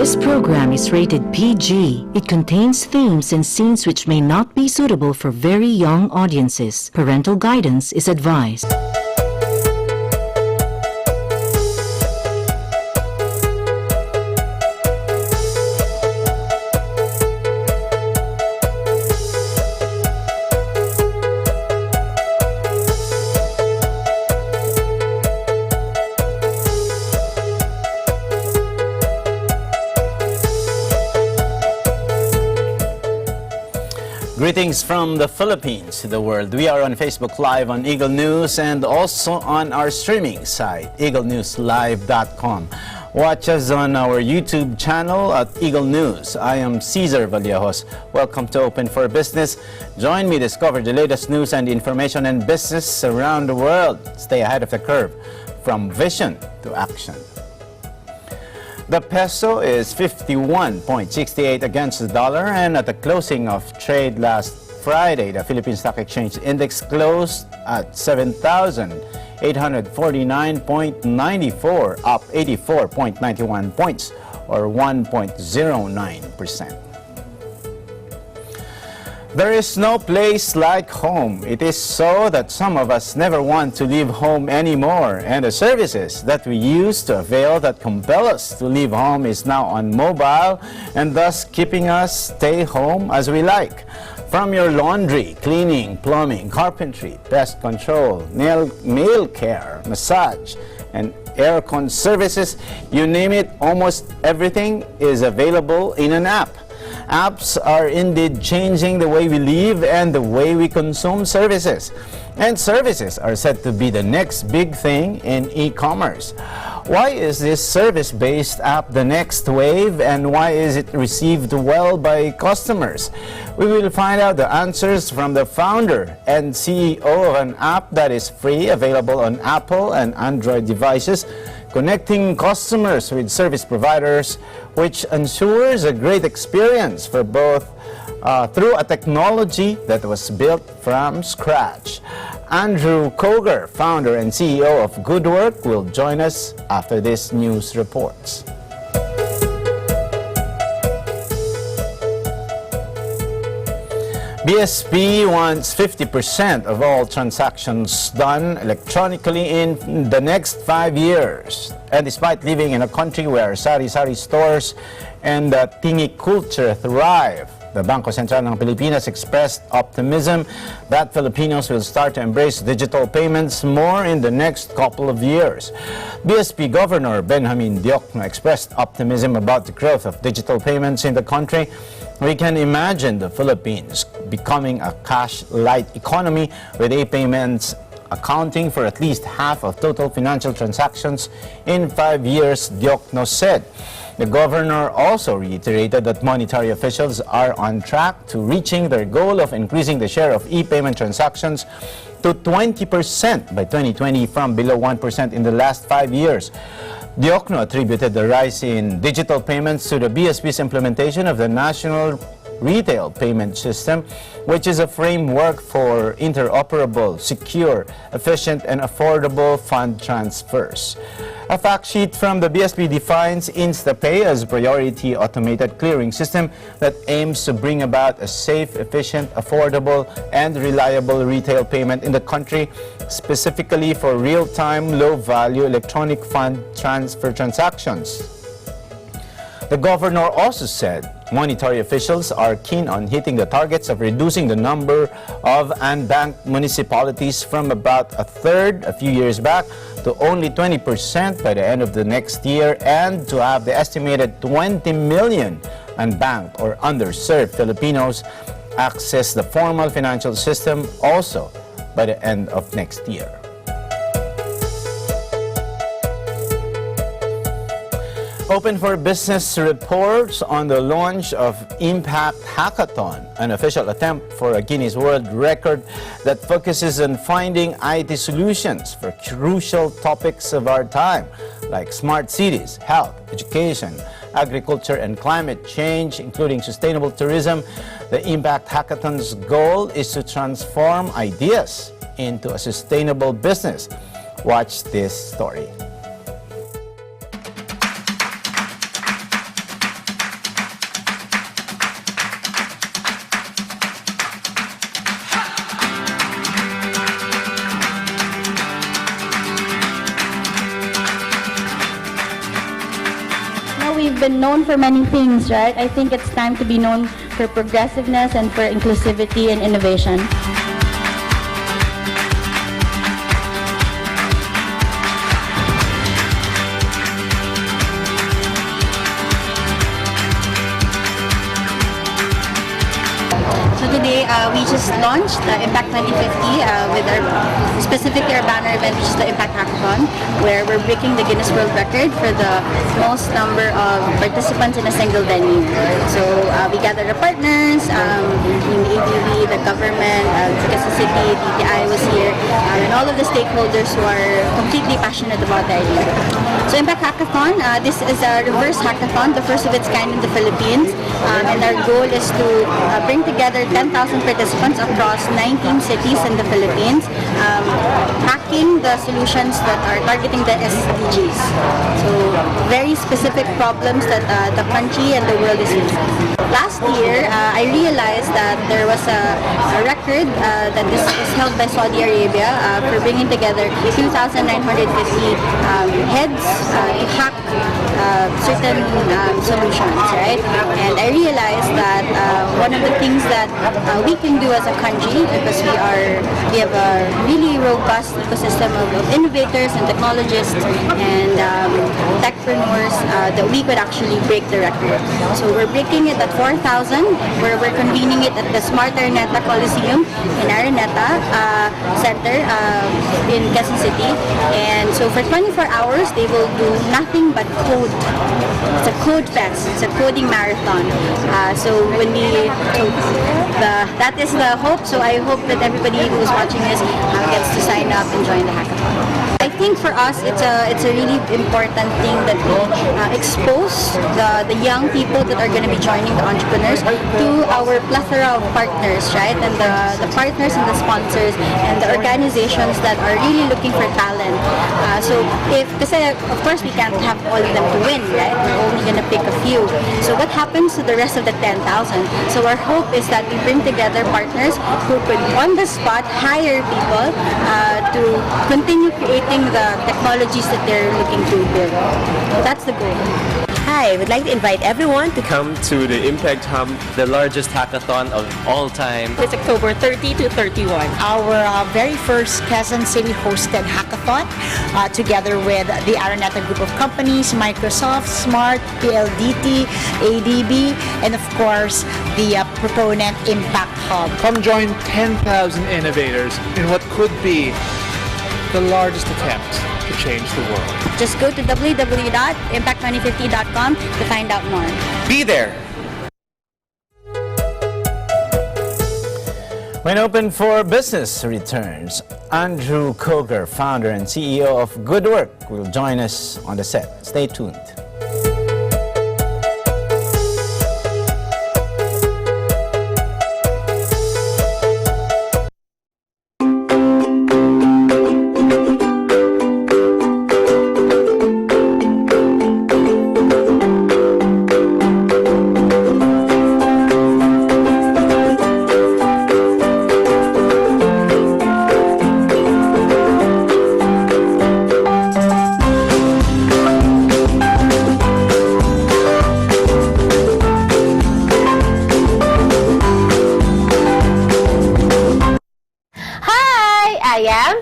This program is rated PG. It contains themes and scenes which may not be suitable for very young audiences. Parental guidance is advised. Greetings from the Philippines to the world. We are on Facebook Live on Eagle News and also on our streaming site, eaglenewslive.com. Watch us on our YouTube channel at Eagle News. I am Cesar Vallejos. Welcome to Open for Business. Join me to discover the latest news and information and business around the world. Stay ahead of the curve, from vision to action. The peso is 51.68 against the dollar, and at the closing of trade last Friday, the Philippine Stock Exchange Index closed at 7,849.94, up 84.91 points, or 1.09%. There is no place like home. It is so that some of us never want to leave home anymore, and the services that we used to avail that compel us to leave home is now on mobile, and thus keeping us stay home as we like. From your laundry, cleaning, plumbing, carpentry, pest control, nail care, massage, and aircon services, you name it, almost everything is available in an app. Apps are indeed changing the way we live and the way we consume services. And services are said to be the next big thing in e-commerce. Why is this service-based app the next wave, and why is it received well by customers? We will find out the answers from the founder and CEO of an app that is free, available on Apple and Android devices, connecting customers with service providers, which ensures a great experience for both through a technology that was built from scratch. Andrew Koger, founder and CEO of GoodWork, will join us after this news reports. BSP wants 50% of all transactions done electronically in the next 5 years. And despite living in a country where sari-sari stores and tingi culture thrive, the Bangko Sentral ng Pilipinas expressed optimism that Filipinos will start to embrace digital payments more in the next couple of years. BSP Governor Benjamin Diokno expressed optimism about the growth of digital payments in the country. We can imagine the Philippines becoming a cash-light economy with e-payments accounting for at least half of total financial transactions in 5 years, Diokno said. The governor also reiterated that monetary officials are on track to reaching their goal of increasing the share of e-payment transactions to 20% by 2020 from below 1% in the last 5 years. Diokno attributed the rise in digital payments to the BSP's implementation of the National Retail Payment System, which is a framework for interoperable, secure, efficient, and affordable fund transfers. A fact sheet from the BSP defines InstaPay as a priority automated clearing system that aims to bring about a safe, efficient, affordable, and reliable retail payment in the country, specifically for real-time, low-value electronic fund transfer transactions. The governor also said monetary officials are keen on hitting the targets of reducing the number of unbanked municipalities from about a third a few years back to only 20% by the end of the next year, and to have the estimated 20 million unbanked or underserved Filipinos access the formal financial system also by the end of next year. Open for Business reports on the launch of Impact Hackathon, an official attempt for a Guinness World Record that focuses on finding IT solutions for crucial topics of our time, like smart cities, health, education, agriculture, and climate change, including sustainable tourism. The Impact Hackathon's goal is to transform ideas into a sustainable business. Watch this story. been known for many things, right? I think it's time to be known for progressiveness and for inclusivity and innovation. So today we just launched the Impact 2050 with specifically our banner event, which is the Impact Hackathon, where we're breaking the Guinness World Record for the most number of participants in a single venue. So we gathered our partners, the ADV, the government, Quezon City, DTI was here, and all of the stakeholders who are completely passionate about the idea. So Impact Hackathon, this is a reverse hackathon, the first of its kind in the Philippines, and our goal is to bring together 10,000 participants across 19 cities in the Philippines, hacking the solutions that are targeting the SDGs. So very specific problems that the country and the world is facing. Last year, I realized that there was a record that this was held by Saudi Arabia for bringing together 2,950 heads to hack certain solutions, right? And I realized that one of the things that we can do as a country, because we have a really robust ecosystem of innovators and technologists and techpreneurs, that we could actually break the record. So we're breaking it at 4,000, where we're convening it at the Smart Araneta Coliseum in Araneta Center in Quezon City. And so for 24 hours, they will do nothing but code. It's a code fest. It's a coding marathon. That is the hope. So I hope that everybody who's watching this gets to sign up and join the hackathon. I think for us, it's a really important thing that we expose the young people that are going to be joining the entrepreneurs to our plethora of partners, right? And the partners and the sponsors and the organizations that are really looking for talent. Because of course we can't have all of them to win, right? We're only going to pick a few. So what happens to the rest of the 10,000? So our hope is that we bring together partners who could on the spot hire people to continue creating the technologies that they're looking to build. That's the goal. Hi, I would like to invite everyone to come to the Impact Hub, the largest hackathon of all time. It's October 30 to 31. Our very first Quezon City hosted hackathon together with the Araneta group of companies, Microsoft, Smart, PLDT, ADB, and of course the proponent Impact Hub. Come join 10,000 innovators in what could be the largest attempt to change the world. Just go to www.impact2050.com to find out more. Be there! When open for business returns, Andrew Koger, founder and CEO of GoodWork, will join us on the set. Stay tuned.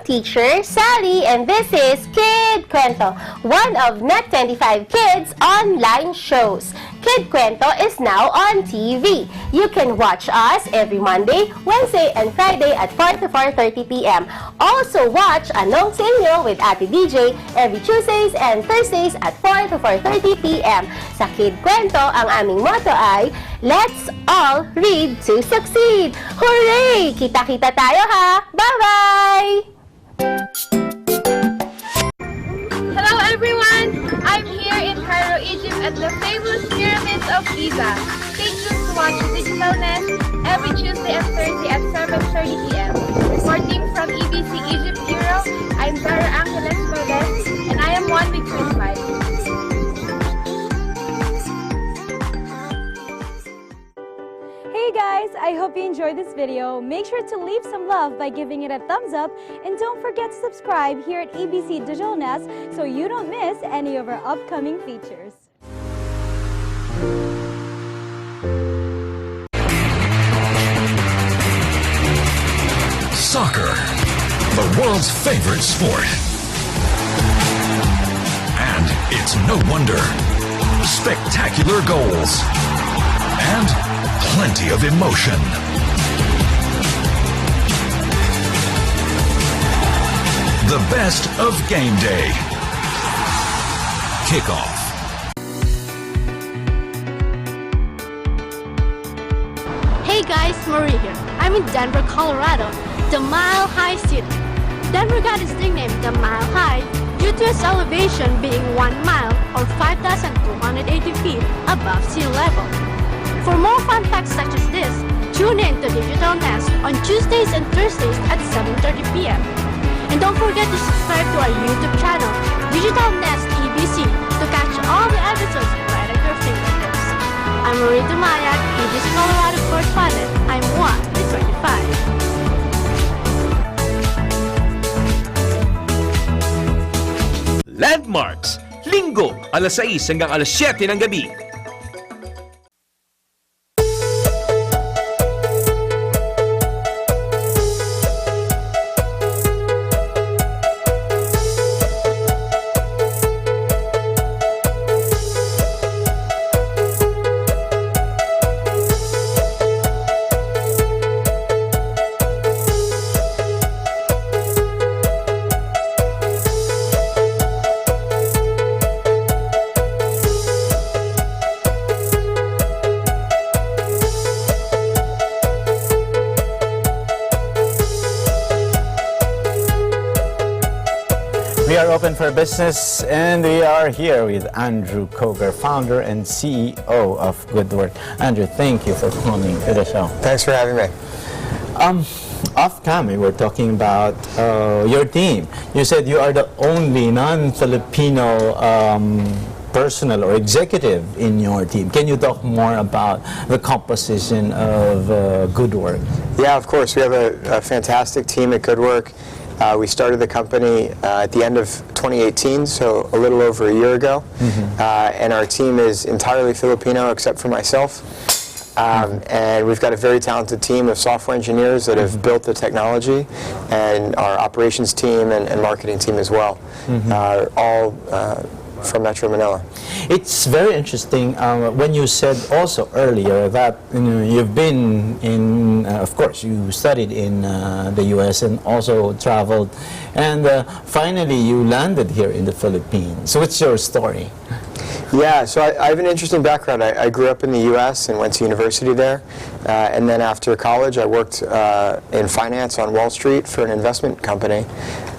Teacher Sally, and this is Kid Kwento, one of Net25 Kids' online shows. Kid Kwento is now on TV. You can watch us every Monday, Wednesday, and Friday at 4 to 4:30 p.m. Also watch Anong Sa Inyo with Ate DJ every Tuesdays and Thursdays at 4 to 4:30 p.m. Sa Kid Kwento, ang aming motto ay, let's all read to succeed! Hooray! Kita-kita tayo ha! Bye-bye! Hello everyone! I'm here in Cairo, Egypt at the famous pyramids of Giza. Stay tuned to watch Digital Nest every Tuesday and Thursday at 7:30 p.m. Reporting from EBC Egypt Bureau, I'm Zara Angeles Morales, and I am one with Twin Five. Hey guys, I hope you enjoyed this video. Make sure to leave some love by giving it a thumbs up, and don't forget to subscribe here at ABC Digital Nest so you don't miss any of our upcoming features. Soccer, the world's favorite sport. And it's no wonder. Spectacular goals and plenty of emotion. The best of game day. Kickoff. Hey guys, Marie here. I'm in Denver, Colorado, the Mile High City. Denver got its nickname the Mile High due to its elevation being 1 mile or 5,280 feet above sea level. For more fun facts such as this, tune in to Digital Nest on Tuesdays and Thursdays at 7:30 p.m. And don't forget to subscribe to our YouTube channel, Digital Nest EBC, to catch all the episodes right at your fingertips. I'm Marie Dumayak, EBC Colorado correspondent. I'm 1 to 25. Landmarks, Linggo, alas 6 hanggang alas 7 ng gabi. We are open for business, and we are here with Andrew Koger, founder and CEO of GoodWork. Andrew, thank you for coming to the show. Thanks for having me. Off camera, we were talking about your team. You said you are the only non-Filipino personnel or executive in your team. Can you talk more about the composition of GoodWork? Yeah, of course. We have a fantastic team at GoodWork. We started the company at the end of 2018, so a little over a year ago. And our team is entirely Filipino except for myself. And we've got a very talented team of software engineers that have built the technology, and our operations team and marketing team as well, all from Metro Manila. It's very interesting when you said also earlier that you've been in, of course, you studied in the U.S. and also traveled, and finally you landed here in the Philippines. So what's your story? Yeah, so I have an interesting background. I grew up in the U.S. and went to university there, and then after college I worked in finance on Wall Street for an investment company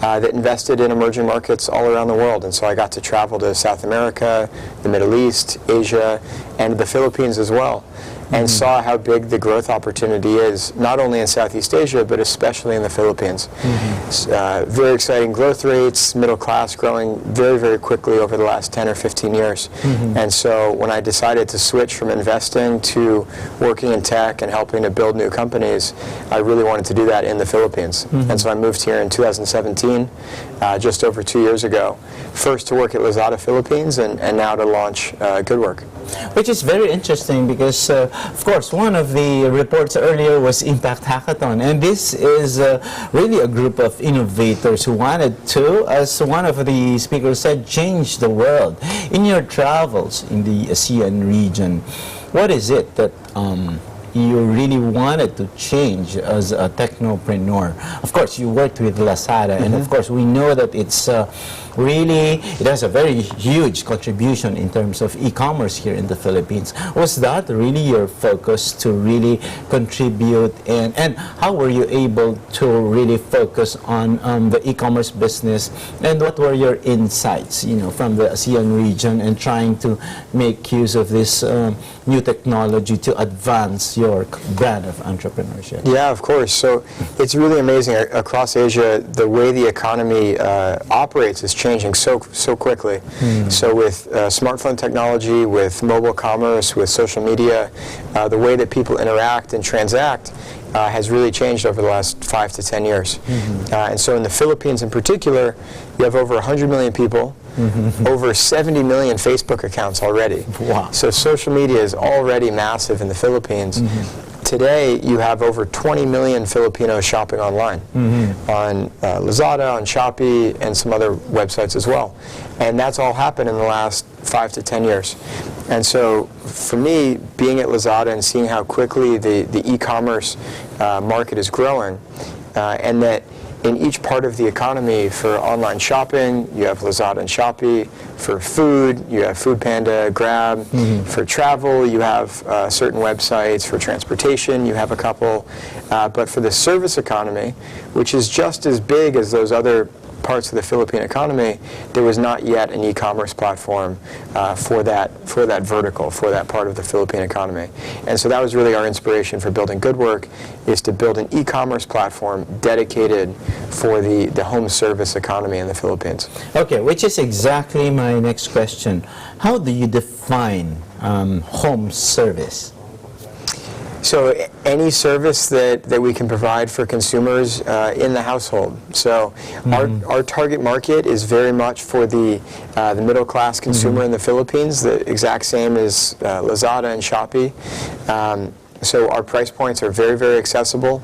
that invested in emerging markets all around the world. And so I got to travel to South America, the Middle East, Asia, and the Philippines as well, and saw how big the growth opportunity is, not only in Southeast Asia, but especially in the Philippines. Very exciting growth rates, middle class growing very, very quickly over the last 10 or 15 years. And so when I decided to switch from investing to working in tech and helping to build new companies, I really wanted to do that in the Philippines. And so I moved here in 2017, just over 2 years ago, first to work at Lazada Philippines, and now to launch GoodWork. Which is very interesting because, of course, one of the reports earlier was Impact Hackathon, and this is really a group of innovators who wanted to, as one of the speakers said, change the world. In your travels in the ASEAN region, what is it that you really wanted to change as a technopreneur? Of course, you worked with Lazada, and of course, we know that it's really, it has a very huge contribution in terms of e-commerce here in the Philippines. Was that really your focus to really contribute, and how were you able to really focus on the e-commerce business, and what were your insights, from the ASEAN region and trying to make use of this new technology to advance your brand of entrepreneurship? Yeah, of course. So it's really amazing across Asia, the way the economy operates is changing so quickly. So with smartphone technology, with mobile commerce, with social media, the way that people interact and transact has really changed over the last 5 to 10 years. And so in the Philippines in particular, you have over 100 million people, over 70 million Facebook accounts already. Wow. So social media is already massive in the Philippines. today, you have over 20 million Filipinos shopping online on Lazada, on Shopee, and some other websites as well. And that's all happened in the last 5 to 10 years. And so for me, being at Lazada and seeing how quickly the e-commerce market is growing, and that in each part of the economy, for online shopping, you have Lazada and Shopee. For food, you have Foodpanda, Grab. For travel, you have certain websites. For transportation, you have a couple. But for the service economy, which is just as big as those other parts of the Philippine economy, there was not yet an e-commerce platform for that vertical, for that part of the Philippine economy. And so that was really our inspiration for building GoodWork, is to build an e-commerce platform dedicated for the home service economy in the Philippines. Okay, which is exactly my next question. How do you define home service? So any service that we can provide for consumers in the household. So our target market is very much for the middle class consumer in the Philippines, the exact same as Lazada and Shopee. So our price points are very, very accessible.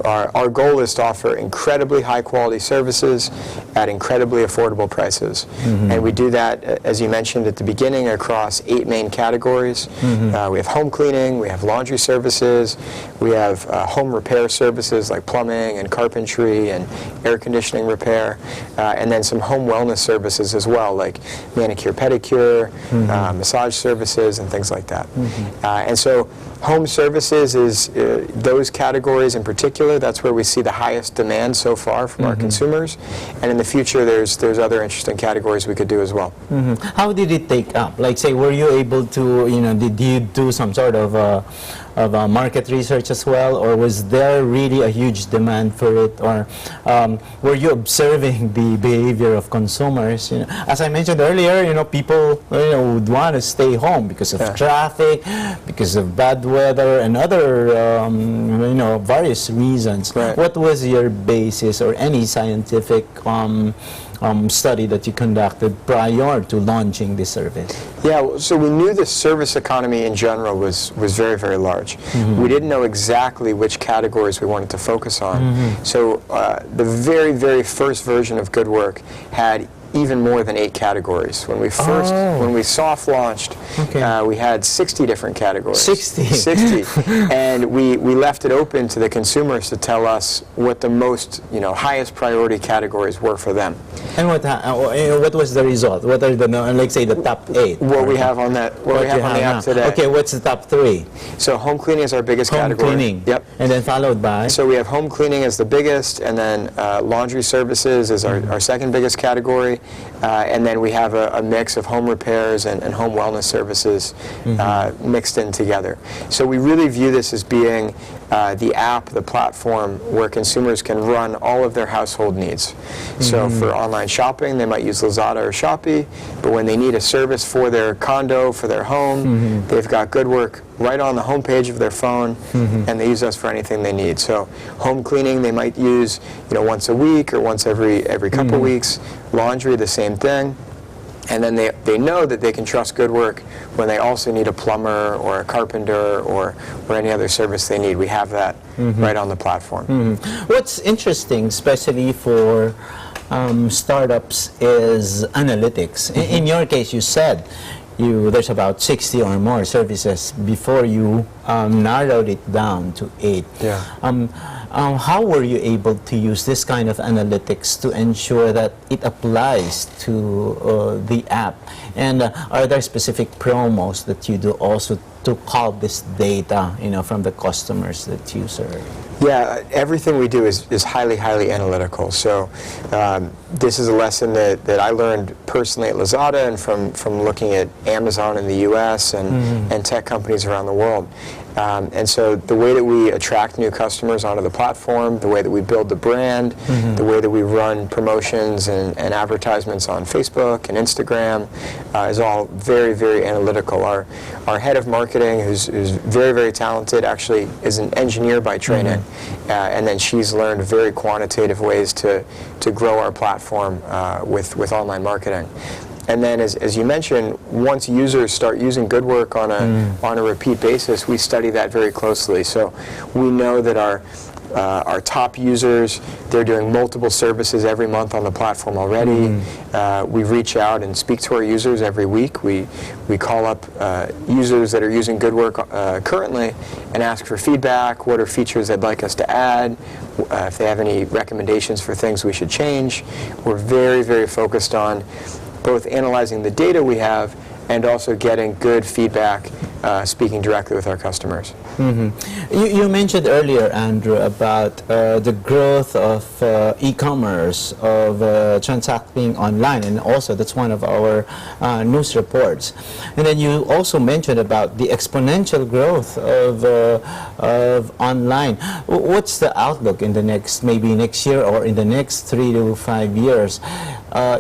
Our goal is to offer incredibly high quality services at incredibly affordable prices. And we do that, as you mentioned at the beginning, across 8 main categories. We have home cleaning, we have laundry services, we have home repair services like plumbing and carpentry and air conditioning repair, and then some home wellness services as well, like manicure, pedicure, massage services, and things like that. And so home services is those categories in particular. That's where we see the highest demand so far from our consumers. And in the future, there's other interesting categories we could do as well. How did it take up? Like, say, were you able to, did you do some sort of market research as well, or was there really a huge demand for it, or were you observing the behavior of consumers? As I mentioned earlier, people would want to stay home because of traffic, because of bad weather, and other various reasons. What was your basis or any scientific study that you conducted prior to launching this service? Yeah, so we knew the service economy in general was very, very large. We didn't know exactly which categories we wanted to focus on. So the very, very first version of GoodWork had even more than 8 categories. When we first, when we soft launched, we had 60 different categories. 60. And we left it open to the consumers to tell us what the most, highest priority categories were for them. And what was the result? What are the, like, say, the top 8? What we have on that, what we have on the app today. Okay, what's the top 3? So home cleaning is our biggest category. Home cleaning. Yep. And then followed by? So we have home cleaning as the biggest, and then laundry services is our second biggest category. And then we have a mix of home repairs and home wellness services mixed in together. So we really view this as being the app, the platform where consumers can run all of their household needs. So for online shopping, they might use Lazada or Shopee, but when they need a service for their condo, for their home, they've got GoodWork right on the home page of their phone, and they use us for anything they need. So home cleaning they might use once a week or once every couple weeks. Laundry, the same thing. And then they know that they can trust GoodWork when they also need a plumber or a carpenter or any other service they need. We have that right on the platform. What's interesting, especially for startups, is analytics. In your case, you said there's about 60 or more services before you narrowed it down to 8. How were you able to use this kind of analytics to ensure that it applies to the app? And are there specific promos that you do also to call this data, from the customers that you serve? Yeah, everything we do is highly, highly analytical. So this is a lesson that I learned personally at Lazada and from looking at Amazon in the US and tech companies around the world. And so the way that we attract new customers onto the platform, the way that we build the brand, the way that we run promotions and advertisements on Facebook and Instagram is all very, very analytical. Our head of marketing, who's very, very talented, actually is an engineer by training. And then she's learned very quantitative ways to grow our platform with online marketing. And then, as you mentioned, once users start using GoodWork on a repeat basis, we study that very closely. So we know that our top users, they're doing multiple services every month on the platform already. We reach out and speak to our users every week. We call up users that are using GoodWork currently and ask for feedback. What are features they'd like us to add? If they have any recommendations for things we should change. We're very, very focused on both analyzing the data we have and also getting good feedback, speaking directly with our customers. You mentioned earlier, Andrew, about the growth of e-commerce, of transacting online, and also that's one of our news reports. And then you also mentioned about the exponential growth of online. What's the outlook in the maybe next year or in the next 3 to 5 years?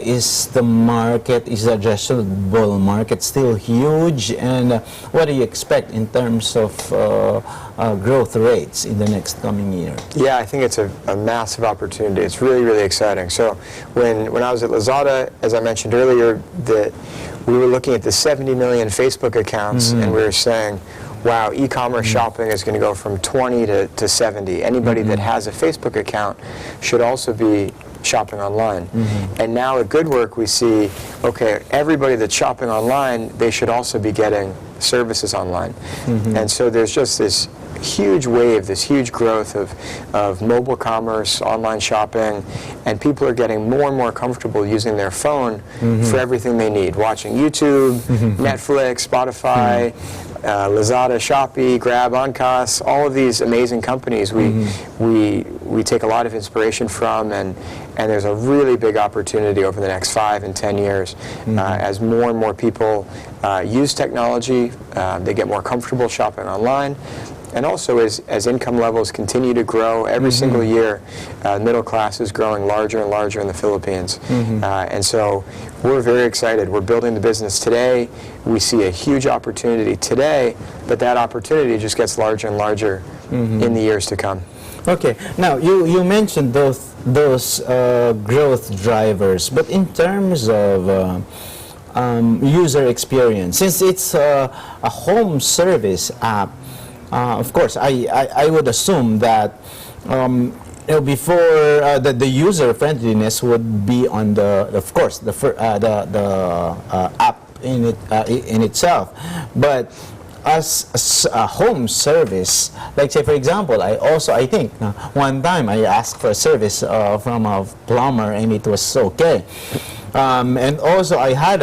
Is the addressable market still huge, and what do you expect in terms of growth rates in the next coming year? Yeah, I think it's a massive opportunity. It's really, really exciting. So when I was at Lazada, as I mentioned earlier, that we were looking at the 70 million Facebook accounts, and we were saying, wow, e-commerce shopping is going to go from 20 to 70. Anybody that has a Facebook account should also be shopping online. And now at GoodWork we see, okay, everybody that's shopping online, they should also be getting services online. And so there's just this huge wave, this huge growth of mobile commerce, online shopping, and people are getting more and more comfortable using their phone for everything they need, watching YouTube, Netflix, Spotify, Lazada, Shopee, Grab, Onkas, all of these amazing companies we take a lot of inspiration from, and there's a really big opportunity over the next 5 and 10 years as more and more people use technology, they get more comfortable shopping online. And also, as income levels continue to grow every single year, middle class is growing larger and larger in the Philippines. And so we're very excited. We're building the business today. We see a huge opportunity today, but that opportunity just gets larger and larger in the years to come. Okay. Now, you mentioned those growth drivers, but in terms of user experience, since it's a home service app, of course, I would assume that before the user friendliness would be on the app in itself, but as a home service, like say for example, I think one time I asked for a service from a plumber and it was okay. And also I had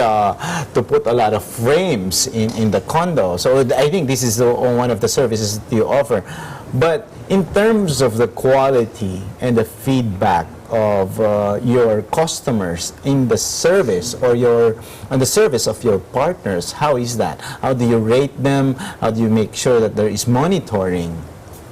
to put a lot of frames in the condo. So I think this is one of the services that you offer. But in terms of the quality and the feedback of your customers in the service or on the service of your partners, how is that? How do you rate them? How do you make sure that there is monitoring?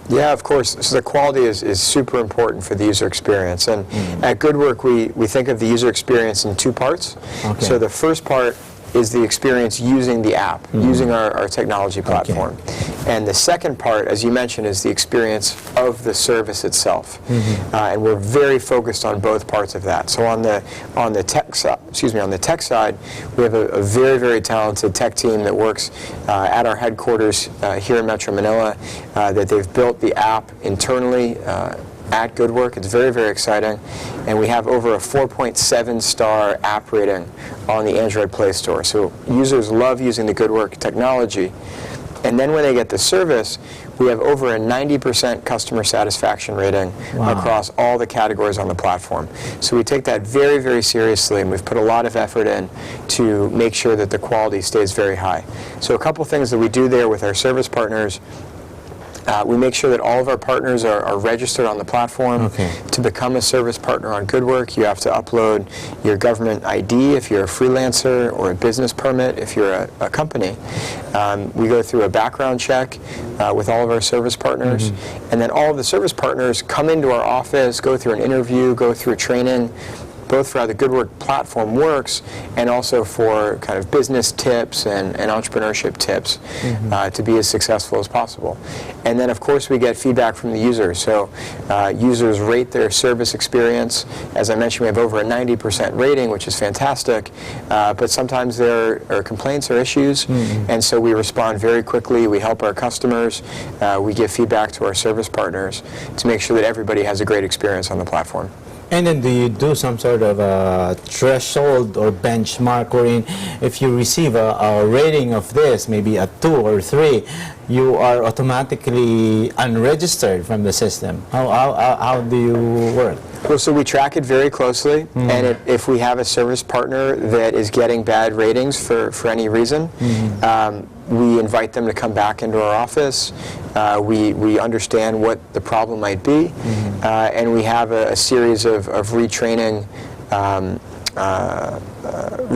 Yeah, of course. So the quality is super important for the user experience. And at GoodWork, we think of the user experience in 2 parts. Okay. So the first part is the experience using the app, using our technology platform. Okay. And the second part, as you mentioned, is the experience of the service itself. And we're very focused on both parts of that. So on the tech side, we have a very, very talented tech team that works at our headquarters here in Metro Manila, that they've built the app internally at GoodWork. It's very, very exciting. And we have over a 4.7-star app rating on the Android Play Store. So users love using the GoodWork technology. And then when they get the service, we have over a 90% customer satisfaction rating across all the categories on the platform. So we take that very, very seriously, and we've put a lot of effort in to make sure that the quality stays very high. So a couple things that we do there with our service partners. We make sure that all of our partners are registered on the platform. Okay. To become a service partner on GoodWork, you have to upload your government ID if you're a freelancer, or a business permit if you're a company. We go through a background check with all of our service partners, and then all of the service partners come into our office, go through an interview, go through training, both for how the GoodWork platform works and also for kind of business tips and entrepreneurship tips to be as successful as possible. And then, of course, we get feedback from the users. So users rate their service experience. As I mentioned, we have over a 90% rating, which is fantastic. But sometimes there are complaints or issues, and so we respond very quickly. We help our customers. We give feedback to our service partners to make sure that everybody has a great experience on the platform. And then do you do some sort of a threshold or benchmark wherein if you receive a rating of this, maybe a 2 or 3, you are automatically unregistered from the system? How do you work? Well, so we track it very closely, and if we have a service partner that is getting bad ratings for any reason, we invite them to come back into our office. We understand what the problem might be, and we have a series of retraining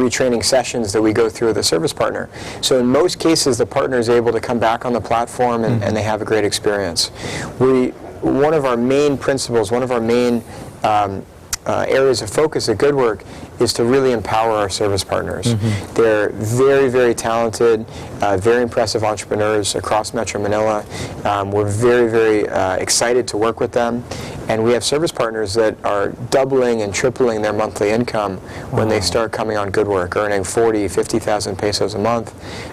retraining sessions that we go through with the service partner. So in most cases, the partner is able to come back on the platform and they have a great experience. One of our main principles, one of our main areas of focus at GoodWork is to really empower our service partners. They're very, very talented, very impressive entrepreneurs across Metro Manila. We're very, very excited to work with them. And we have service partners that are doubling and tripling their monthly income when they start coming on GoodWork, earning 40, 50,000 pesos a month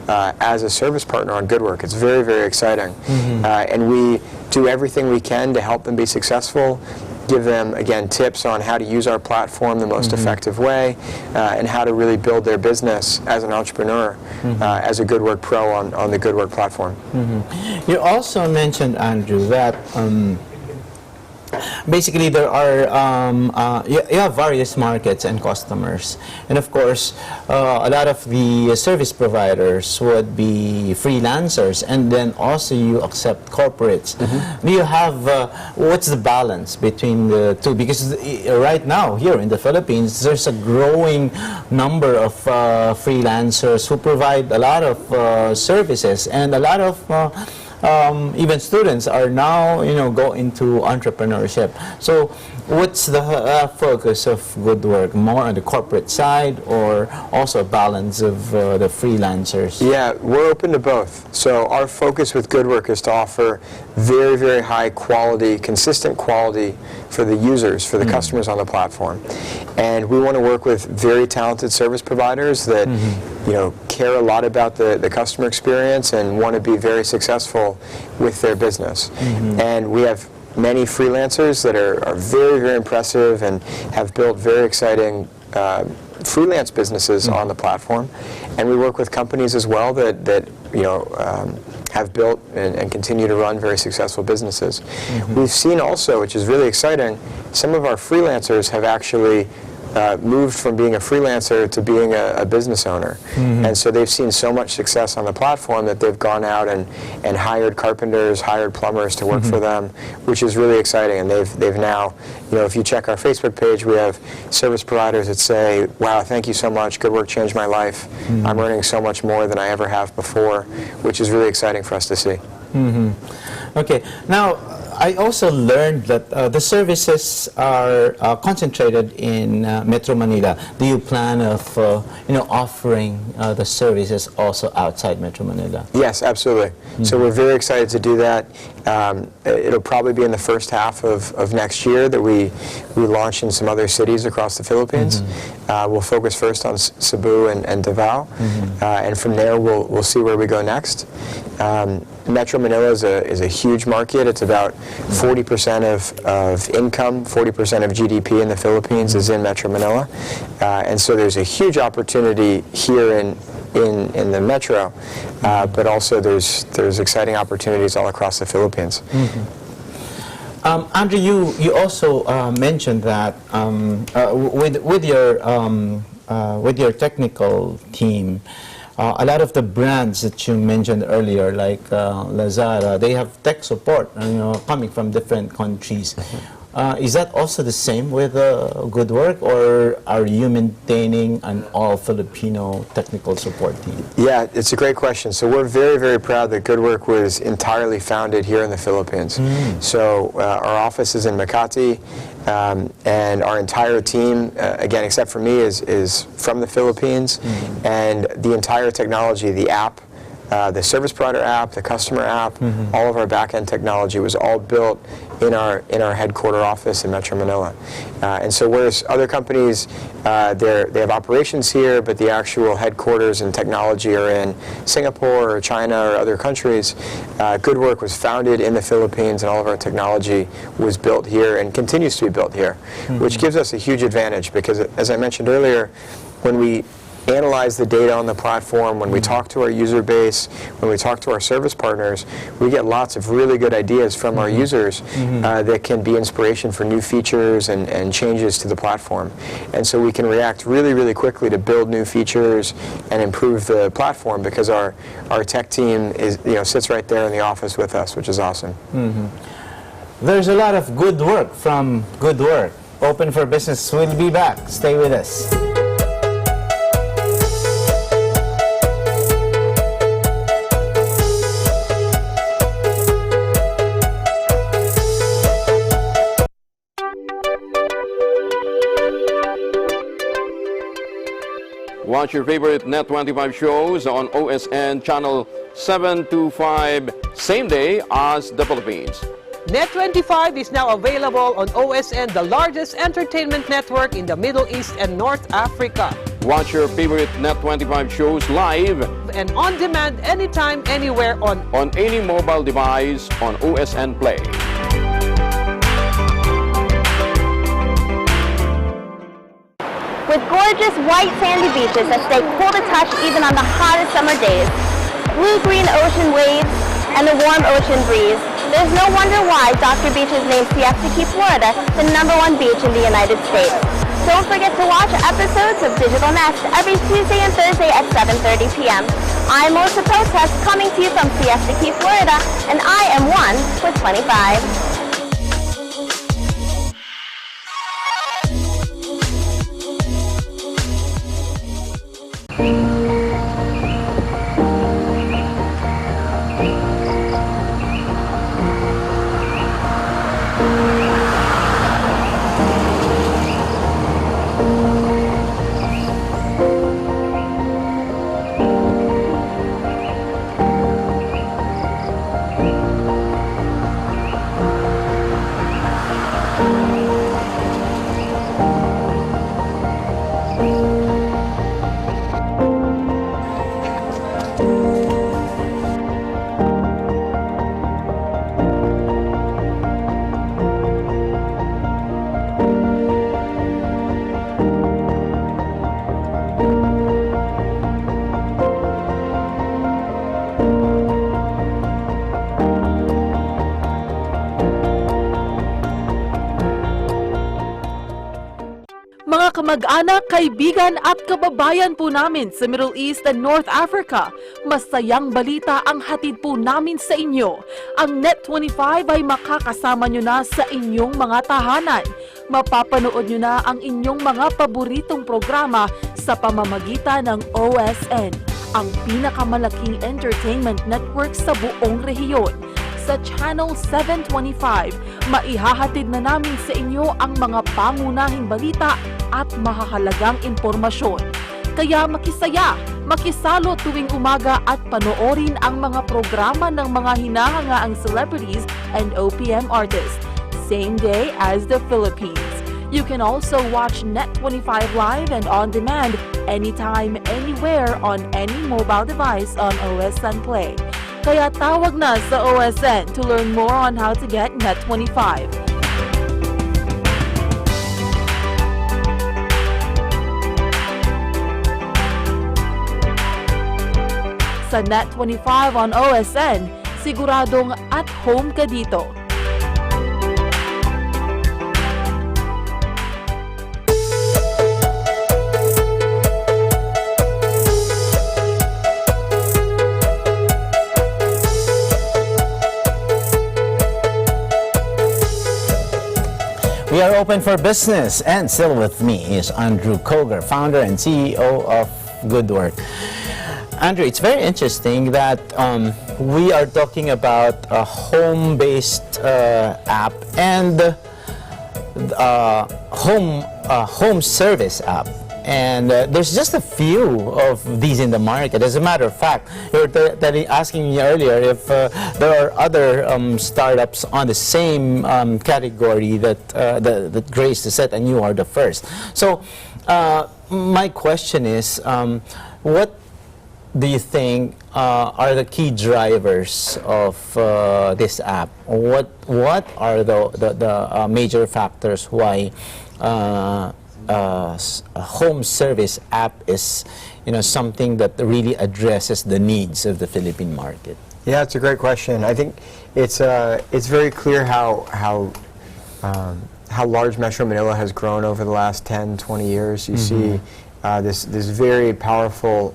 as a service partner on GoodWork. It's very, very exciting. And we do everything we can to help them be successful, give them, again, tips on how to use our platform the most effective way, and how to really build their business as an entrepreneur, as a GoodWork Pro on the GoodWork platform. You also mentioned, Andrew, that basically there are you have various markets and customers, and of course a lot of the service providers would be freelancers, and then also you accept corporates. Do you have what's the balance between the two? Because right now here in the Philippines there's a growing number of freelancers who provide a lot of services, and a lot of even students are now, go into entrepreneurship. So what's the focus of GoodWork? More on the corporate side, or also a balance of the freelancers? Yeah, we're open to both. So our focus with GoodWork is to offer very, very high quality, consistent quality for the users, for the customers on the platform. And we want to work with very talented service providers that care a lot about the customer experience and want to be very successful with their business. And we have many freelancers that are very, very impressive and have built very exciting freelance businesses on the platform. And we work with companies as well that have built and continue to run very successful businesses. We've seen also, which is really exciting, some of our freelancers have actually moved from being a freelancer to being a business owner. And so they've seen so much success on the platform that they've gone out and hired carpenters, hired plumbers to work for them, which is really exciting. And they've now, if you check our Facebook page, we have service providers that say, wow, thank you so much, GoodWork changed my life. I'm earning so much more than I ever have before, which is really exciting for us to see. Okay, now I also learned that the services are concentrated in Metro Manila. Do you plan of offering the services also outside Metro Manila? Yes, absolutely. So we're very excited to do that. It'll probably be in the first half of next year that we launch in some other cities across the Philippines. We'll focus first on Cebu and Davao, and from there we'll see where we go next. Metro Manila is a huge market. It's about 40% of income, 40% of GDP in the Philippines is in Metro Manila, and so there's a huge opportunity here in the metro, but also there's exciting opportunities all across the Philippines. Andrew, you also mentioned that with your technical team, a lot of the brands that you mentioned earlier, like Lazada, they have tech support, coming from different countries. Is that also the same with GoodWork, or are you maintaining an all-Filipino technical support team? Yeah, it's a great question. So we're very, very proud that GoodWork was entirely founded here in the Philippines. So our office is in Makati, and our entire team, again, except for me, is from the Philippines. And the entire technology, the app, the service provider app, the customer app, all of our back-end technology was all built in our headquarter office in Metro Manila. And so whereas other companies, they have operations here, but the actual headquarters and technology are in Singapore or China or other countries, GoodWork was founded in the Philippines, and all of our technology was built here and continues to be built here, which gives us a huge advantage because, as I mentioned earlier, when we analyze the data on the platform, when we talk to our user base, when we talk to our service partners, we get lots of really good ideas from our users that can be inspiration for new features and changes to the platform. And so we can react really, really quickly to build new features and improve the platform because our tech team is, sits right there in the office with us, which is awesome. There's a lot of good work from GoodWork. Open for Business will be back. Stay with us. Watch your favorite Net25 shows on OSN channel 725 same day as the Philippines. Net25 is now available on OSN, the largest entertainment network in the Middle East and North Africa. Watch your favorite Net25 shows live and on demand anytime, anywhere on any mobile device on OSN Play. With gorgeous white sandy beaches that stay cool to touch even on the hottest summer days, blue-green ocean waves, and a warm ocean breeze, there's no wonder why Dr. Beach is named Siesta Key, Florida, the #1 beach in the United States. Don't forget to watch episodes of Digital Next every Tuesday and Thursday at 7:30 p.m. I'm Melissa Protest, coming to you from Siesta Key, Florida, and I am one with 25. Kamag-anak, kaibigan at kababayan po namin sa Middle East and North Africa, masayang balita ang hatid po namin sa inyo. Ang Net25 ay makakasama nyo na sa inyong mga tahanan. Mapapanood nyo na ang inyong mga paboritong programa sa pamamagitan ng OSN, ang pinakamalaking entertainment network sa buong rehiyon. Sa Channel 725, maihahatid na namin sa inyo ang mga pangunahing balita at mahahalagang impormasyon. Kaya makisaya, makisalo tuwing umaga at panoorin ang mga programa ng mga hinahangaang celebrities and OPM artists, same day as the Philippines. You can also watch Net25 live and on demand anytime, anywhere on any mobile device on OSN Play. Kaya tawag na sa OSN to learn more on how to get Net25. Sa Net25 on OSN, siguradong at home ka dito. Open for Business, and still with me is Andrew Koger, founder and CEO of GoodWork. Andrew, it's very interesting that we are talking about a home-based app and home service app. And there's just a few of these in the market. As a matter of fact, you were asking me earlier if there are other startups on the same category that graced the set, and you are the first. So my question is, what do you think are the key drivers of this app? What are the major factors why a home service app is, something that really addresses the needs of the Philippine market? Yeah, it's a great question. I think it's very clear how large Metro Manila has grown over the last 10, 20 years. You see this very powerful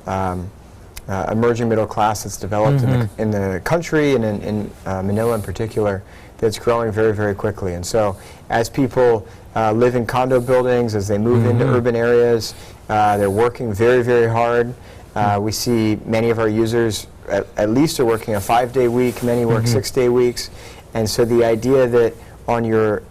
emerging middle class that's developed in the country and in Manila in particular, that's growing very, very quickly. And so as people live in condo buildings, as they move into urban areas, they're working very, very hard. We see many of our users at least are working a 5-day week, many work 6-day weeks. And so the idea that on your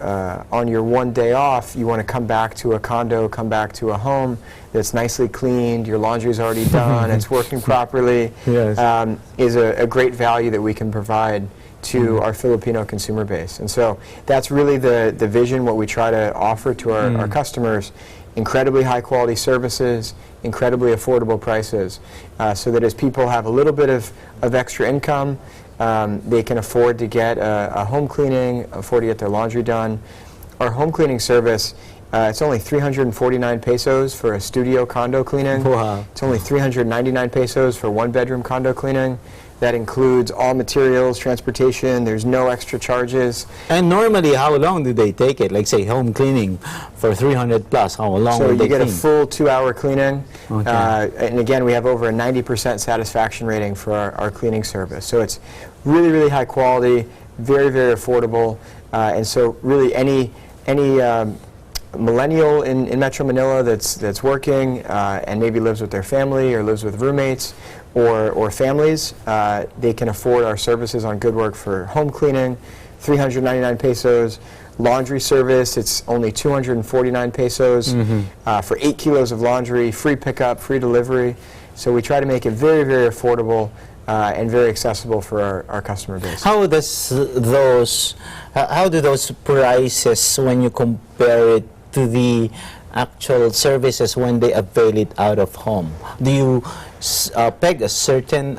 one day off, you want to come back to a condo, come back to a home that's nicely cleaned, your laundry's already done, it's working properly, is a great value that we can provide to our Filipino consumer base. And so that's really the vision, what we try to offer to our customers: incredibly high quality services, incredibly affordable prices, so that as people have a little bit of extra income, they can afford to get a home cleaning, afford to get their laundry done. Our home cleaning service, it's only 349 pesos for a studio condo cleaning. Wow. It's only 399 pesos for 1-bedroom condo cleaning. That includes all materials, transportation, there's no extra charges. And normally, how long do they take it? Like, say, home cleaning for 300 plus, how long So will they you get clean? a full 2-hour cleaning. Okay. And again, we have over a 90% satisfaction rating for our cleaning service. So it's really, really high quality, very, very affordable. And so really any millennial in Metro Manila that's working and maybe lives with their family or lives with roommates or families, they can afford our services on GoodWork for home cleaning, 399 pesos. Laundry service, it's only 249 pesos for 8 kilos of laundry, free pickup, free delivery. So we try to make it very, very affordable and very accessible for our customer base. How do those prices, when you compare it to the actual services when they avail it out of home? Do you peg a certain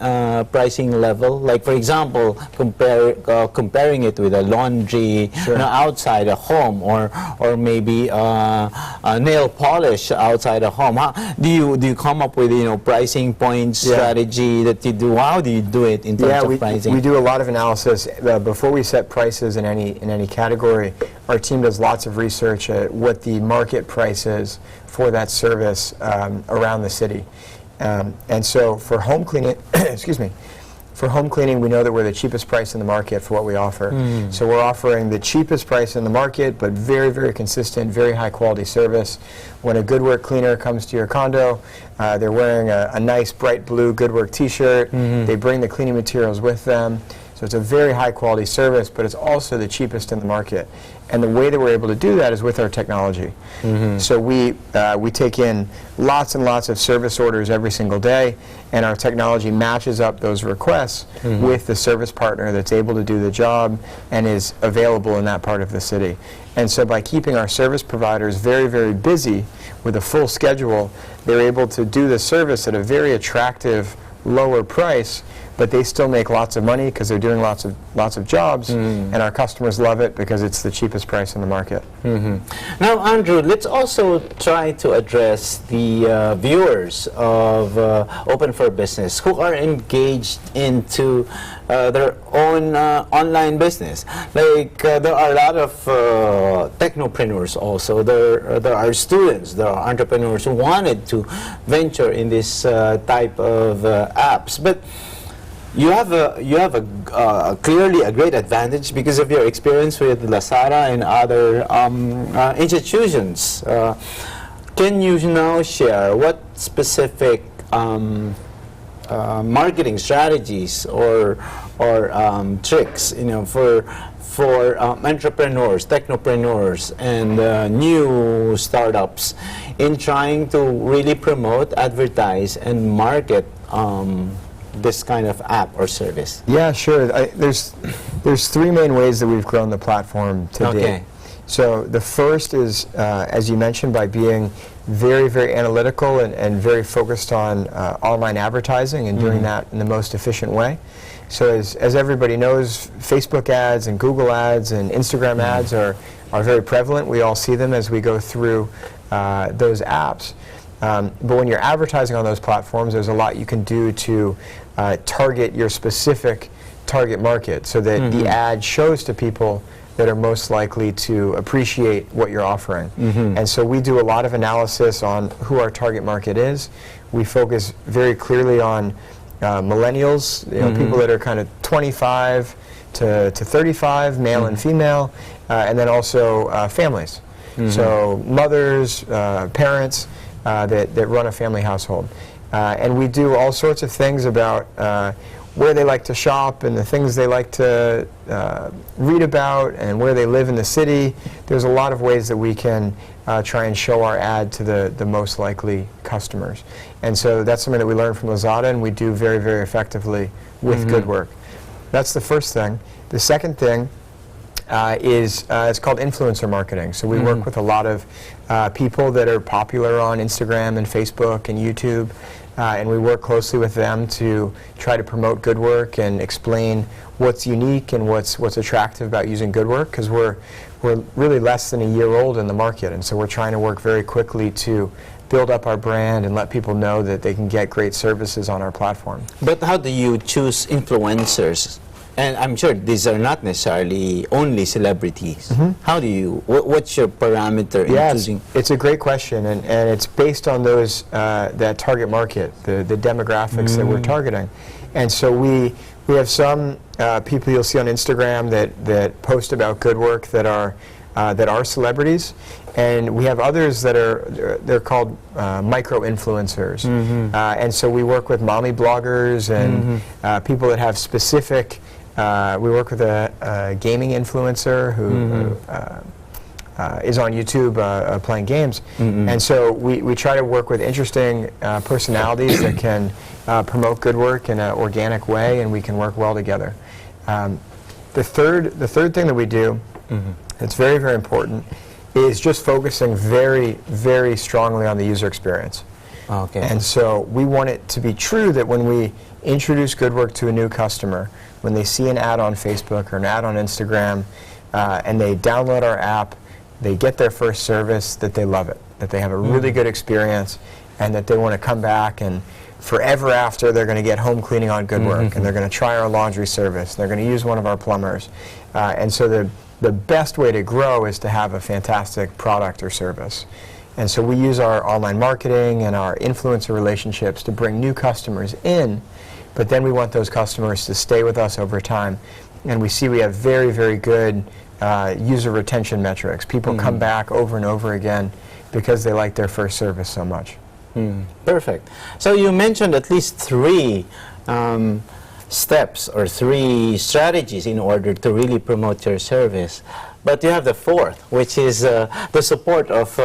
pricing level? Like, for example, comparing it with a laundry outside a home, or maybe a nail polish outside a home. Do you come up with pricing point strategy that you do? How do you do it in terms of pricing? We do a lot of analysis before we set prices in any category. Our team does lots of research at what the market price is for that service around the city. And so for home cleaning, excuse me, for home cleaning, we know that we're the cheapest price in the market for what we offer. So we're offering the cheapest price in the market, but very, very consistent, very high quality service. When a GoodWork cleaner comes to your condo, they're wearing a nice bright blue GoodWork t-shirt. They bring the cleaning materials with them. So it's a very high quality service, but it's also the cheapest in the market. And the way that we're able to do that is with our technology. So we take in lots and lots of service orders every single day, and our technology matches up those requests with the service partner that's able to do the job and is available in that part of the city. And so by keeping our service providers very, very busy with a full schedule, they're able to do the service at a very attractive, lower price, but they still make lots of money because they're doing lots of jobs, and our customers love it because it's the cheapest price in the market. Now, Andrew, let's also try to address the viewers of Open for Business who are engaged into their own online business. Like, there are a lot of technopreneurs also. There are students, there are entrepreneurs who wanted to venture in this type of apps. But You have clearly a great advantage because of your experience with Lazada and other institutions. Can you now share what specific marketing strategies or tricks, for entrepreneurs, technopreneurs, and new startups in trying to really promote, advertise, and market this kind of app or service? Yeah, sure. There's three main ways that we've grown the platform to date. So the first is, as you mentioned, by being very, very analytical and very focused on online advertising and doing that in the most efficient way. So as everybody knows, Facebook ads and Google ads and Instagram ads are very prevalent. We all see them as we go through those apps. But when you're advertising on those platforms, there's a lot you can do to target your specific target market so that the ad shows to people that are most likely to appreciate what you're offering. And so we do a lot of analysis on who our target market is. We focus very clearly on millennials, people that are kind of 25 to 35, male and female, and then also families. So mothers, parents that run a family household. And we do all sorts of things about where they like to shop and the things they like to read about and where they live in the city. There's a lot of ways that we can try and show our ad to the most likely customers. And so that's something that we learned from Lazada and we do very, very effectively with GoodWork. That's the first thing. The second thing is it's called influencer marketing. So we work with a lot of people that are popular on Instagram and Facebook and YouTube. And we work closely with them to try to promote GoodWork and explain what's unique and what's attractive about using GoodWork, because we're really less than a year old in the market, and so we're trying to work very quickly to build up our brand and let people know that they can get great services on our platform. But how do you choose influencers? And I'm sure these are not necessarily only celebrities. How do you, what's your parameter in choosing? It's a great question, and it's based on those, that target market, the demographics that we're targeting. And so we have some people you'll see on Instagram that post about GoodWork that are celebrities, and we have others that they're called micro-influencers. And so we work with mommy bloggers and people that have specific. We work with a gaming influencer who is on YouTube playing games. And so we try to work with interesting personalities that can promote GoodWork in an organic way, and we can work well together. The third thing that we do that's very, very important is just focusing very, very strongly on the user experience. And so we want it to be true that when we introduce GoodWork to a new customer, when they see an ad on Facebook or an ad on Instagram, and they download our app, they get their first service, that they love it, that they have a really good experience, and that they want to come back, and forever after they're going to get home cleaning on GoodWork, and they're going to try our laundry service, they're going to use one of our plumbers. And so the best way to grow is to have a fantastic product or service. And so we use our online marketing and our influencer relationships to bring new customers in, but then we want those customers to stay with us over time. And we see we have very, very good user retention metrics. People come back over and over again because they like their first service so much. Perfect. So you mentioned at least three steps or three strategies in order to really promote your service. But you have the fourth, which is the support of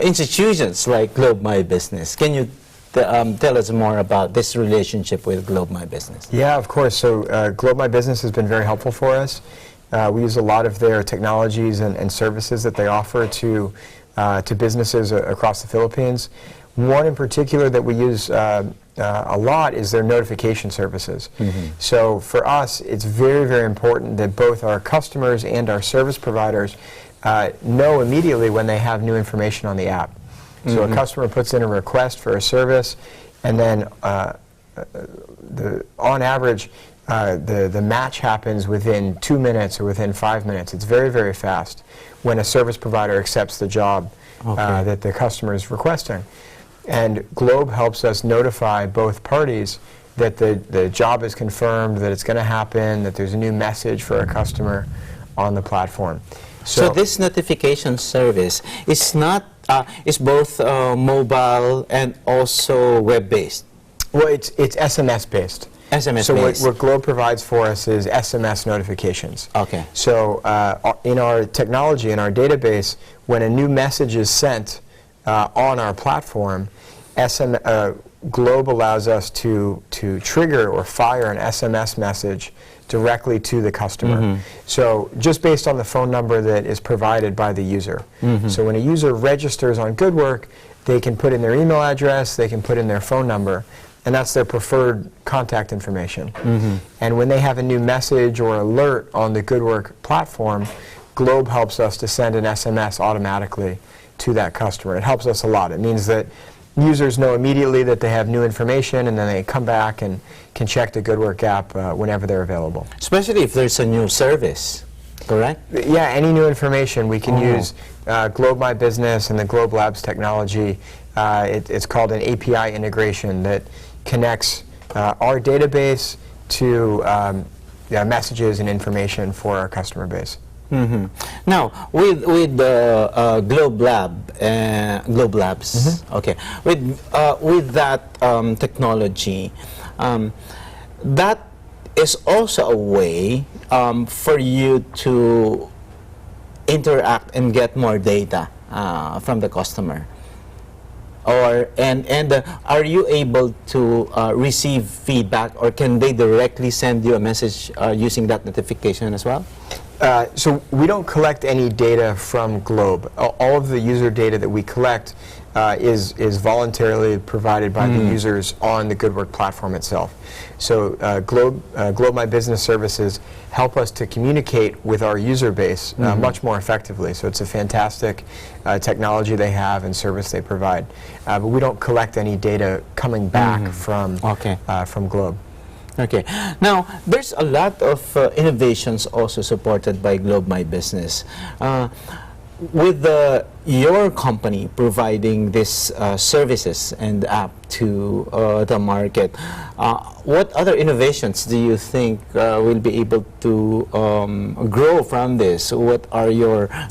institutions like Globe My Business. Can you tell us more about this relationship with Globe My Business? Yeah, of course. So Globe My Business has been very helpful for us. We use a lot of their technologies and services that they offer to businesses across the Philippines. One in particular that we use a lot is their notification services. So for us, it's very, very important that both our customers and our service providers know immediately when they have new information on the app. So a customer puts in a request for a service, and then on average, the match happens within 2 minutes or within 5 minutes. It's very, very fast when a service provider accepts the job that the customer is requesting. And Globe helps us notify both parties that the job is confirmed, that it's going to happen, that there's a new message for a customer on the platform. So this notification service is not is both mobile and also web-based. Well, it's SMS-based. SMS-based. So what Globe provides for us is SMS notifications. Okay. So in our technology, in our database, when a new message is sent on our platform, Globe allows us to trigger or fire an SMS message directly to the customer. So just based on the phone number that is provided by the user. So when a user registers on GoodWork, they can put in their email address, they can put in their phone number, and that's their preferred contact information. And when they have a new message or alert on the GoodWork platform, Globe helps us to send an SMS automatically to that customer. It helps us a lot. It means that users know immediately that they have new information, and then they come back and can check the GoodWork app whenever they're available. Especially if there's a new service, correct? Yeah, any new information we can use Globe My Business and the Globe Labs technology. It's called an API integration that connects our database to messages and information for our customer base. Now, with Globe Labs, okay, with that technology, that is also a way for you to interact and get more data from the customer. Are you able to receive feedback, or can they directly send you a message using that notification as well? So we don't collect any data from Globe. All of the user data that we collect is voluntarily provided by the users on the GoodWork platform itself. So Globe My Business services help us to communicate with our user base much more effectively. So it's a fantastic technology they have and service they provide. But we don't collect any data coming back from Globe. Okay. Now, there's a lot of innovations also supported by Globe My Business. With your company providing these services and app to the market, what other innovations do you think will be able to grow from this? What are do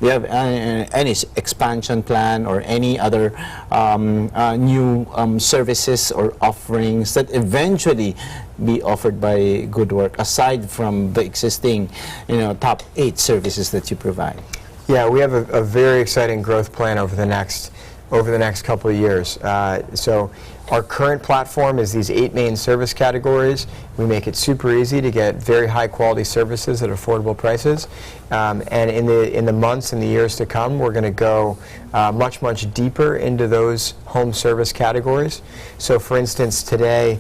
you have any expansion plan or any other new services or offerings that eventually be offered by GoodWork aside from the existing, top 8 services that you provide? Yeah, we have a very exciting growth plan over the next couple of years. So our current platform is these 8 main service categories. We make it super easy to get very high quality services at affordable prices. And in the months and the years to come, we're going to go much deeper into those home service categories. So for instance, today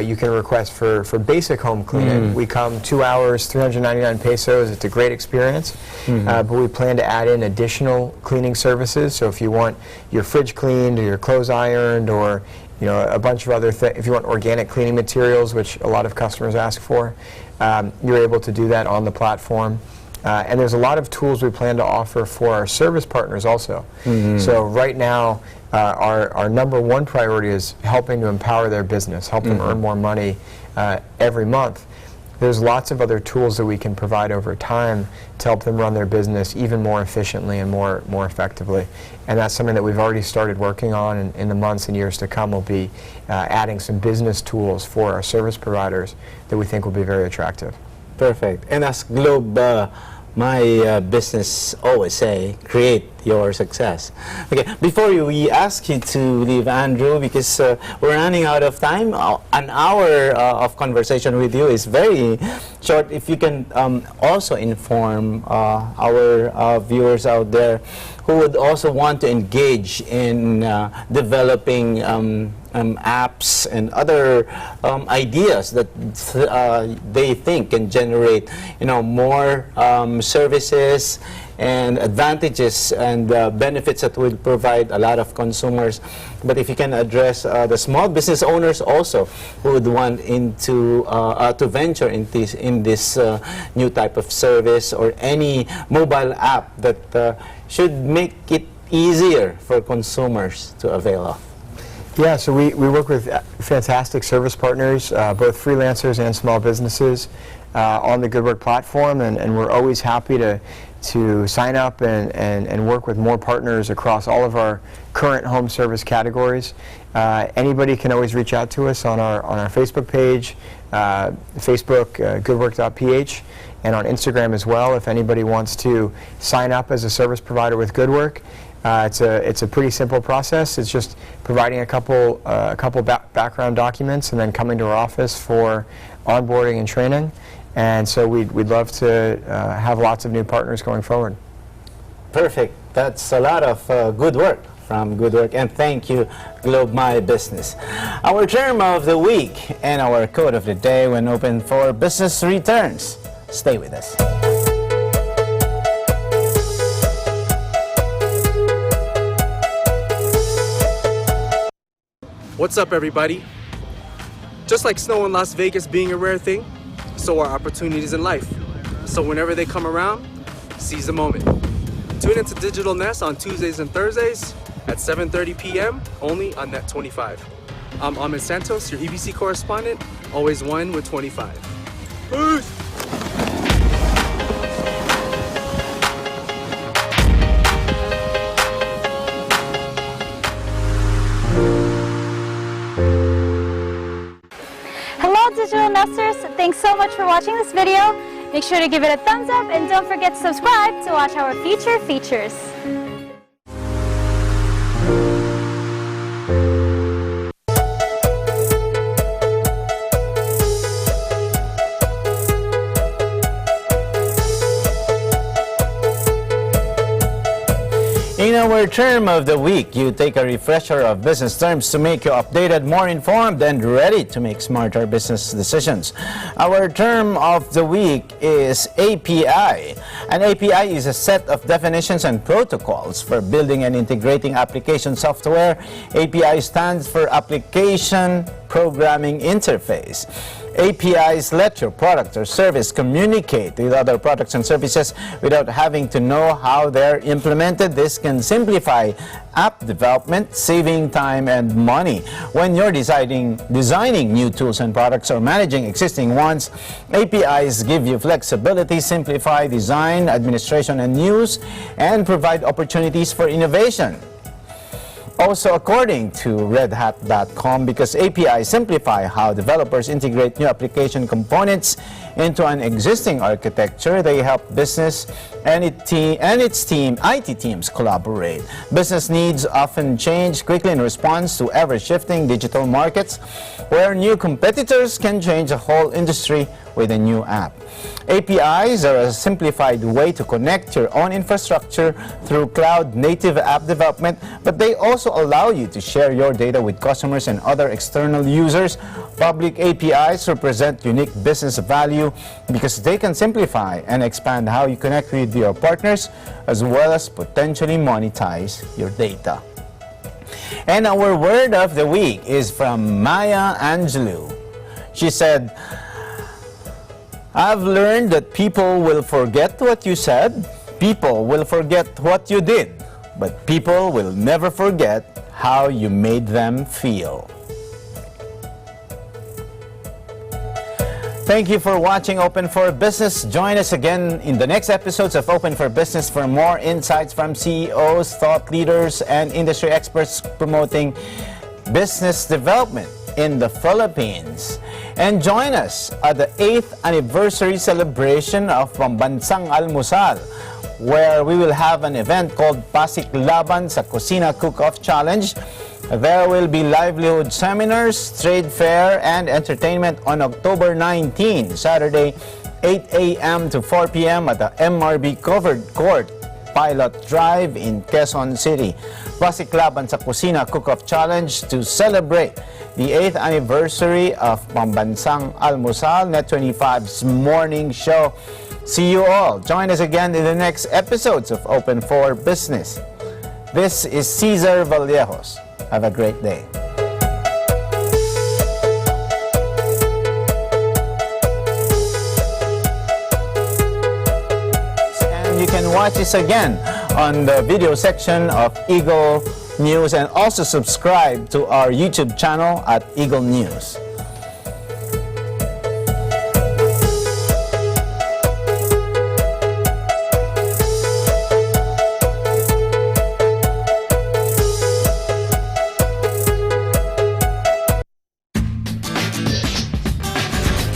you can request for basic home cleaning. We come 2 hours, 399 pesos. It's a great experience. But we plan to add in additional cleaning services. So if you want your fridge cleaned or your clothes ironed, or a bunch of other things, if you want organic cleaning materials, which a lot of customers ask for, you're able to do that on the platform. And there's a lot of tools we plan to offer for our service partners also. So right now, our number 1 priority is helping to empower their business, help them earn more money every month. There's lots of other tools that we can provide over time to help them run their business even more efficiently and more effectively. And that's something that we've already started working on, and in the months and years to come we'll be adding some business tools for our service providers that we think will be very attractive. Perfect. And as Globe My Business always say, create your success. Okay, before we ask you to leave, Andrew, because we're running out of time, an hour of conversation with you is very short. If you can also inform our viewers out there who would also want to engage in developing apps and other ideas that they think can generate, more services and advantages and benefits that will provide a lot of consumers. But if you can address the small business owners also who would want to venture in this new type of service, or any mobile app that should make it easier for consumers to avail of. Yeah, so we work with fantastic service partners, both freelancers and small businesses on the GoodWork platform, and we're always happy to sign up and work with more partners across all of our current home service categories. Anybody can always reach out to us on our Facebook page, Facebook, goodwork.ph, and on Instagram as well if anybody wants to sign up as a service provider with GoodWork. It's a pretty simple process. It's just providing a couple background documents and then coming to our office for onboarding and training. And so we'd love to have lots of new partners going forward. Perfect. That's a lot of good work from GoodWork, and thank you, Globe My Business. Our term of the week and our quote of the day when open for business returns. Stay with us. What's up, everybody? Just like snow in Las Vegas being a rare thing, so are opportunities in life. So whenever they come around, seize the moment. Tune into Digital Nest on Tuesdays and Thursdays at 7:30 p.m. only on Net 25. I'm Ahmed Santos, your EBC correspondent, always one with 25. Peace! Digital Nesters, thanks so much for watching this video. Make sure to give it a thumbs up and don't forget to subscribe to watch our future features. In our term of the week, you take a refresher of business terms to make you updated, more informed, and ready to make smarter business decisions. Our term of the week is API. An API is a set of definitions and protocols for building and integrating application software. API stands for Application Programming Interface. APIs let your product or service communicate with other products and services without having to know how they're implemented. This can simplify app development, saving time and money. When you're designing new tools and products or managing existing ones, APIs give you flexibility, simplify design, administration, and use, and provide opportunities for innovation. Also, according to redhat.com, because APIs simplify how developers integrate new application components into an existing architecture, they help business and its IT teams collaborate. Business needs often change quickly in response to ever-shifting digital markets, where new competitors can change a whole industry with a new app. APIs are a simplified way to connect your own infrastructure through cloud-native app development, but they also allow you to share your data with customers and other external users. Public APIs represent unique business value because they can simplify and expand how you connect with your partners, as well as potentially monetize your data. And our word of the week is from Maya Angelou. She said, "I've learned that people will forget what you said, people will forget what you did, but people will never forget how you made them feel." Thank you for watching Open for Business. Join us again in the next episodes of Open for Business for more insights from CEOs, thought leaders, and industry experts promoting business development in the Philippines. And join us at the 8th anniversary celebration of Pambansang Almusal, where we will have an event called Pasik Laban sa Kusina Cook-Off Challenge. There will be livelihood seminars, trade fair, and entertainment on October 19, Saturday, 8 a.m. to 4 p.m. at the MRB Covered Court, Pilot Drive in Quezon City. Pasik Laban sa Kusina Cook-Off Challenge to celebrate the 8th anniversary of Pambansang Almusal, Net 25's morning show. See you all. Join us again in the next episodes of Open for Business. This is Cesar Vallejos. Have a great day. And you can watch this again on the video section of Eagle News and also subscribe to our YouTube channel at Eagle News.